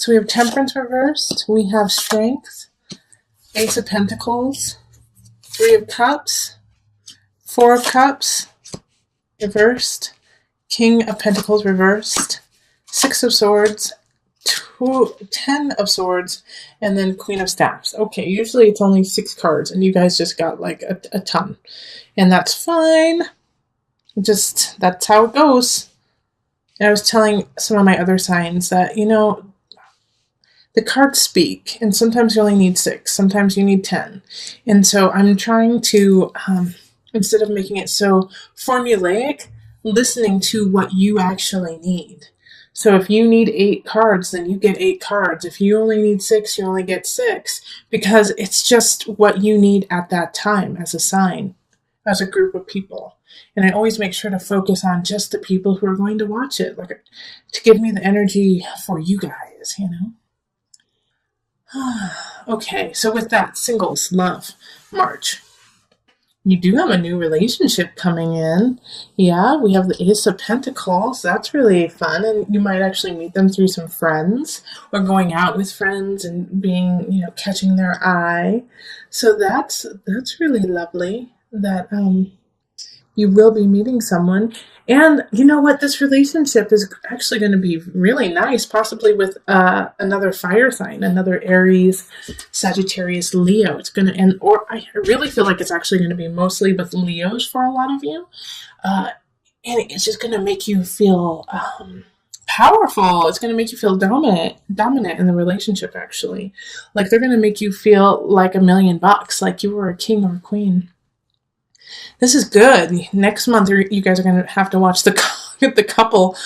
So we have Temperance reversed. We have Strength, Ace of Pentacles, Three of Cups, Four of Cups reversed, King of Pentacles reversed, Six of Swords, 10 of Swords, and then Queen of Staffs. Okay, usually it's only 6 cards, and you guys just got like a ton. And that's fine. Just, that's how it goes. And I was telling some of my other signs that, you know, the cards speak, and sometimes you only need 6, sometimes you need 10. And so I'm trying to, instead of making it so formulaic, listening to what you actually need. So if you need 8 cards, then you get 8 cards. If you only need 6, you only get 6, because it's just what you need at that time as a sign, as a group of people. And I always make sure to focus on just the people who are going to watch it, like to give me the energy for you guys, you know? Okay, so with that, singles, love, March. You do have a new relationship coming in. Yeah, we have the Ace of Pentacles. That's really fun, and you might actually meet them through some friends or going out with friends and being, you know, catching their eye. So that's really lovely that you will be meeting someone. And you know what? This relationship is actually going to be really nice, possibly with another fire sign, another Aries, Sagittarius, Leo. It's going to end, or I really feel like it's actually going to be mostly with Leos for a lot of you. And it's just going to make you feel powerful. It's going to make you feel dominant in the relationship, actually. Like they're going to make you feel like $1,000,000, like you were a king or a queen. This is good. Next month, you guys are going to have to watch the couple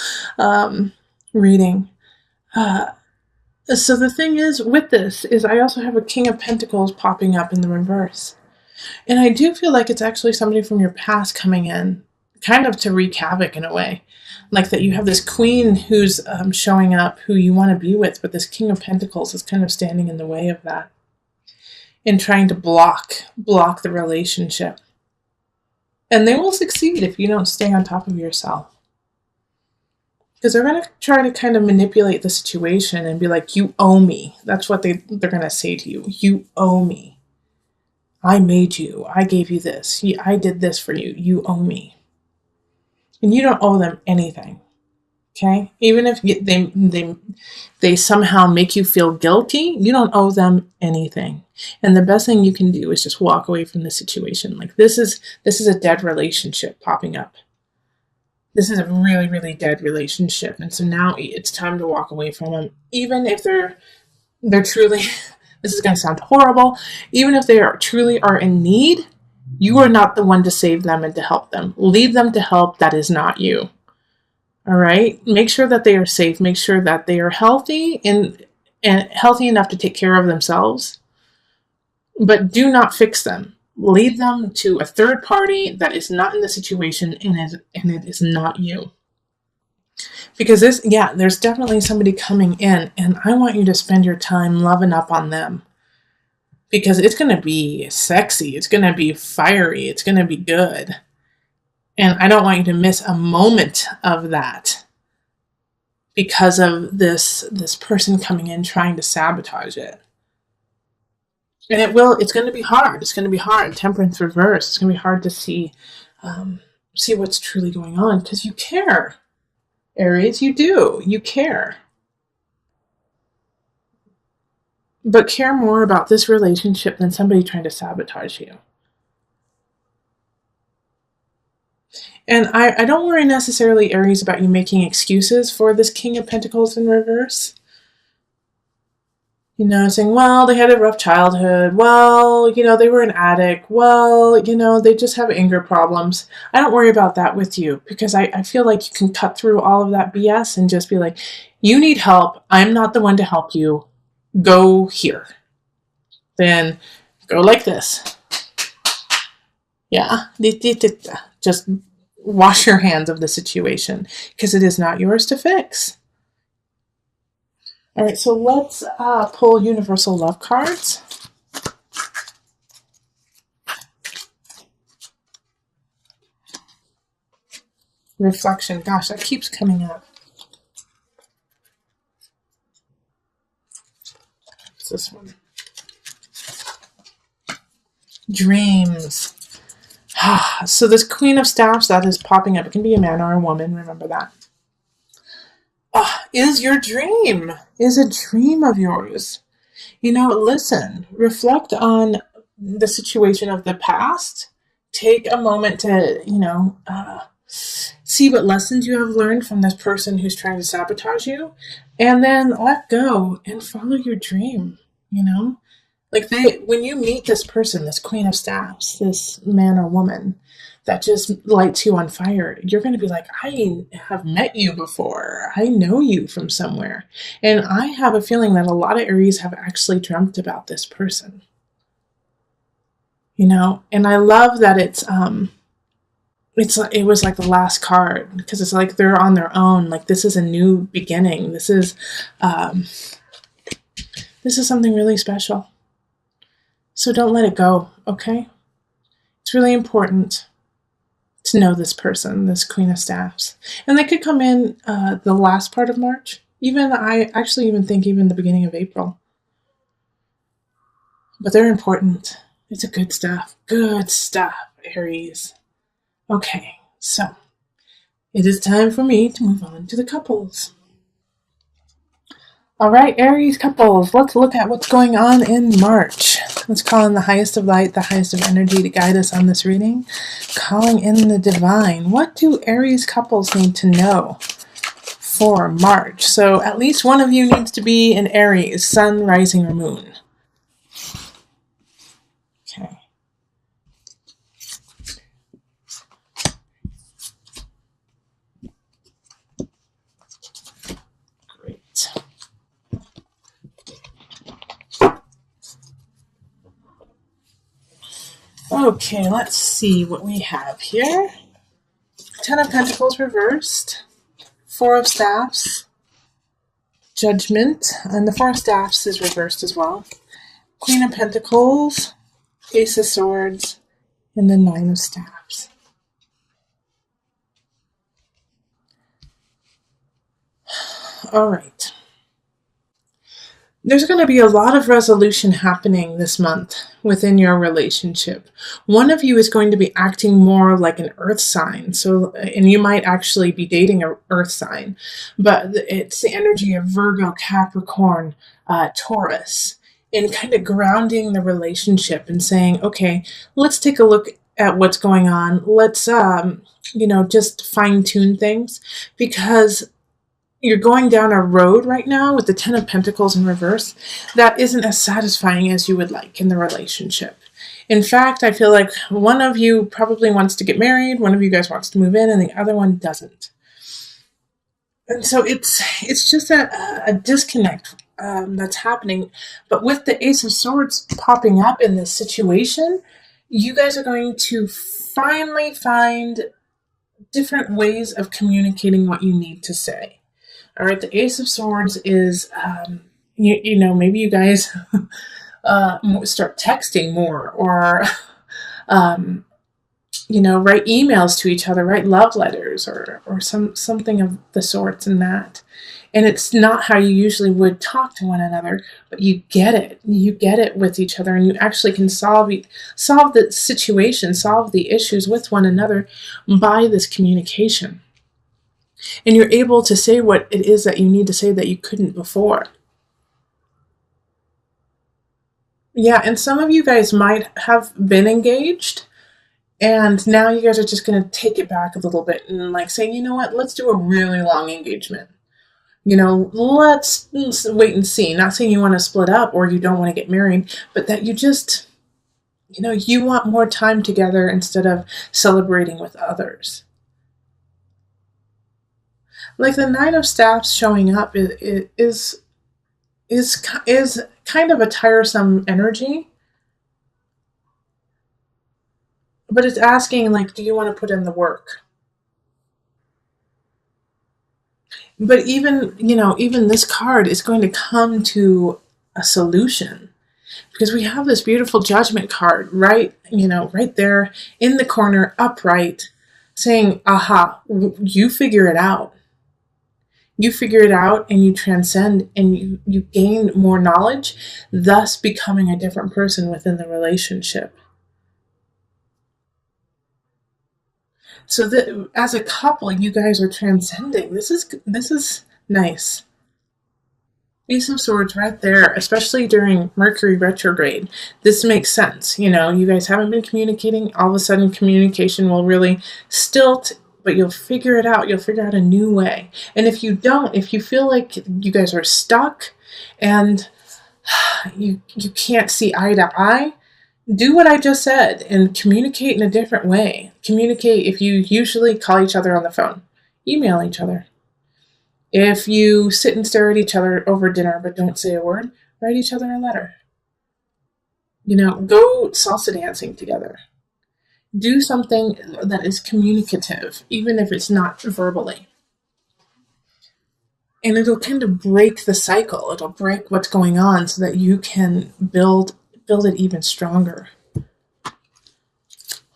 reading. So the thing is, with this, is I also have a King of Pentacles popping up in the reverse. And I do feel like it's actually somebody from your past coming in, kind of to wreak havoc in a way. Like that you have this queen who's showing up, who you want to be with, but this King of Pentacles is kind of standing in the way of that and trying to block the relationship. And they will succeed if you don't stay on top of yourself. Because they're going to try to kind of manipulate the situation and be like, you owe me. That's what they're going to say to you. You owe me. I made you. I gave you this. I did this for you. You owe me. And you don't owe them anything. Okay? Even if they somehow make you feel guilty, you don't owe them anything. And the best thing you can do is just walk away from the situation. Like this is a dead relationship popping up. This is a really, really dead relationship. And so now it's time to walk away from them. Even if they're truly, this is going to sound horrible, even if they truly are in need, you are not the one to save them and to help them. Lead them to help. That is not you. All right. Make sure that they are safe. Make sure that they are healthy and healthy enough to take care of themselves. But do not fix them. Lead them to a third party that is not in the situation and it is not you. Because there's definitely somebody coming in, and I want you to spend your time loving up on them. Because it's going to be sexy. It's going to be fiery. It's going to be good. And I don't want you to miss a moment of that because of this person coming in trying to sabotage it. And it's going to be hard. It's going to be hard. Temperance reverse. It's going to be hard to see what's truly going on because you care. Aries, you do. You care. But care more about this relationship than somebody trying to sabotage you. And I don't worry necessarily, Aries, about you making excuses for this King of Pentacles in reverse. You know, saying, well, they had a rough childhood. Well, you know, they were an addict. Well, you know, they just have anger problems. I don't worry about that with you because I feel like you can cut through all of that BS and just be like, you need help. I'm not the one to help you. Go here. Then go like this. Yeah. Just wash your hands of the situation because it is not yours to fix. All right, so let's pull universal love cards. Reflection. Gosh, that keeps coming up. What's this one? Dreams. So this Queen of Staffs that is popping up, it can be a man or a woman, remember that. Is your dream, is a dream of yours. Listen, reflect on the situation of the past. Take a moment to, see what lessons you have learned from this person who's trying to sabotage you, and then let go and follow your dream, Like when you meet this person, this Queen of Staffs, this man or woman that just lights you on fire, you're going to be like, I have met you before. I know you from somewhere. And I have a feeling that a lot of Aries have actually dreamt about this person. And I love that it was like the last card, because it's like they're on their own. Like this is a new beginning. This is something really special. So don't let it go, okay? It's really important to know this person, this Queen of Staffs. And they could come in the last part of March. I actually even think even the beginning of April. But they're important. It's a good stuff. Good stuff, Aries. Okay, so it is time for me to move on to the couples. All right, Aries couples, let's look at what's going on in March. Let's call in the highest of light, the highest of energy to guide us on this reading. Calling in the divine. What do Aries couples need to know for March? So at least one of you needs to be an Aries, sun, rising, or moon. Okay. Great. Okay, let's see what we have here. Ten of Pentacles reversed. Four of Staffs. Judgment. And the Four of Staffs is reversed as well. Queen of Pentacles. Ace of Swords. And the Nine of Staffs. All right. There's going to be a lot of resolution happening this month within your relationship. One of you is going to be acting more like an earth sign. And you might actually be dating an earth sign, but it's the energy of Virgo, Capricorn, Taurus, and kind of grounding the relationship and saying, okay, let's take a look at what's going on. Let's, just fine tune things, because you're going down a road right now with the Ten of Pentacles in reverse that isn't as satisfying as you would like in the relationship. In fact, I feel like one of you probably wants to get married, one of you guys wants to move in, and the other one doesn't. And so it's just a disconnect that's happening. But with the Ace of Swords popping up in this situation, you guys are going to finally find different ways of communicating what you need to say. All right, the Ace of Swords is, maybe you guys start texting more, or, write emails to each other, write love letters, or something of the sorts in that. And it's not how you usually would talk to one another, but you get it. You get it with each other, and you actually can solve the situation, solve the issues with one another by this communication. And you're able to say what it is that you need to say that you couldn't before. Yeah, and some of you guys might have been engaged, and now you guys are just going to take it back a little bit and say, you know what, let's do a really long engagement. Let's wait and see. Not saying you want to split up or you don't want to get married, but that you just, you want more time together instead of celebrating with others. Like the Nine of Staffs showing up is kind of a tiresome energy. But it's asking, do you want to put in the work? But even this card is going to come to a solution, because we have this beautiful Judgment card right there in the corner, upright, saying, aha, you figure it out. You figure it out and you transcend and you gain more knowledge, thus becoming a different person within the relationship. So that as a couple, you guys are transcending. This is nice. Ace of Swords right there, especially during Mercury retrograde. This makes sense. You guys haven't been communicating. All of a sudden, communication will really stilt, but you'll figure it out. You'll figure out a new way. And if you don't, if you feel like you guys are stuck and you can't see eye to eye, do what I just said and communicate in a different way. Communicate if you usually call each other on the phone, email each other. If you sit and stare at each other over dinner but don't say a word, write each other a letter. Go salsa dancing together. Do something that is communicative, even if it's not verbally. And it'll kind of break the cycle. It'll break what's going on so that you can build it even stronger.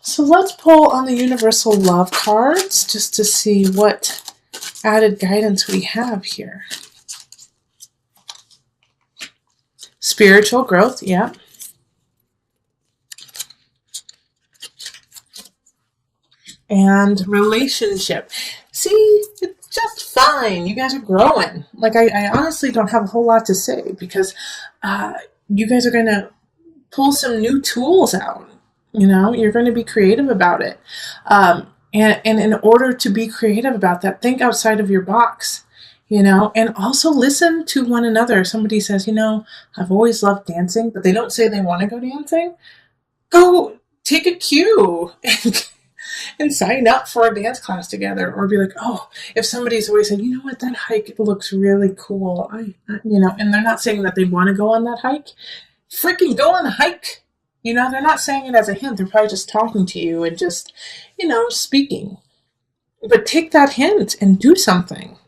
So let's pull on the Universal Love cards just to see what added guidance we have here. Spiritual growth, yeah. And relationship. See, it's just fine. You guys are growing. Like, I honestly don't have a whole lot to say because you guys are going to pull some new tools out. You're going to be creative about it. And in order to be creative about that, think outside of your box, and also listen to one another. Somebody says, I've always loved dancing, but they don't say they want to go dancing. Go take a cue and sign up for a dance class together, or be like, oh, if somebody's always said, that hike looks really cool. And they're not saying that they want to go on that hike. Freaking go on a hike. They're not saying it as a hint. They're probably just talking to you and just, speaking. But take that hint and do something.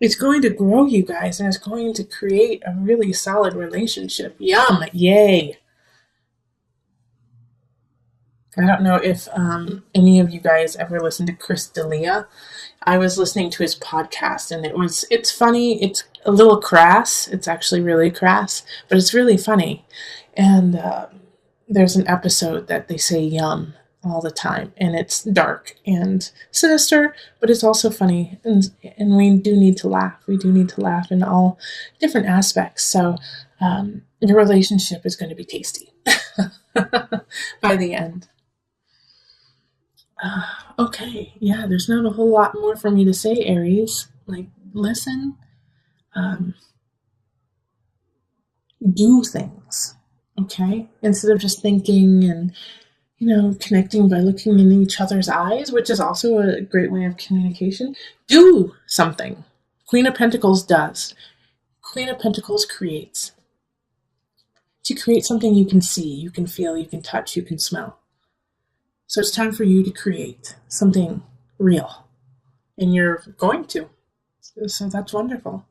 It's going to grow you guys, and it's going to create a really solid relationship. Yum! Yay! I don't know if any of you guys ever listened to Chris D'Elia. I was listening to his podcast, and it's funny. It's a little crass. It's actually really crass, but it's really funny. And there's an episode that they say yum all the time, and it's dark and sinister, but it's also funny, and we do need to laugh. We do need to laugh in all different aspects. So your relationship is going to be tasty by the end. Okay, yeah, there's not a whole lot more for me to say, Aries. Like, listen, do things, okay? Instead of just thinking and, connecting by looking in each other's eyes, which is also a great way of communication. Do something. Queen of Pentacles does. Queen of Pentacles creates. To create something you can see, you can feel, you can touch, you can smell. So it's time for you to create something real. And you're going to. So that's wonderful.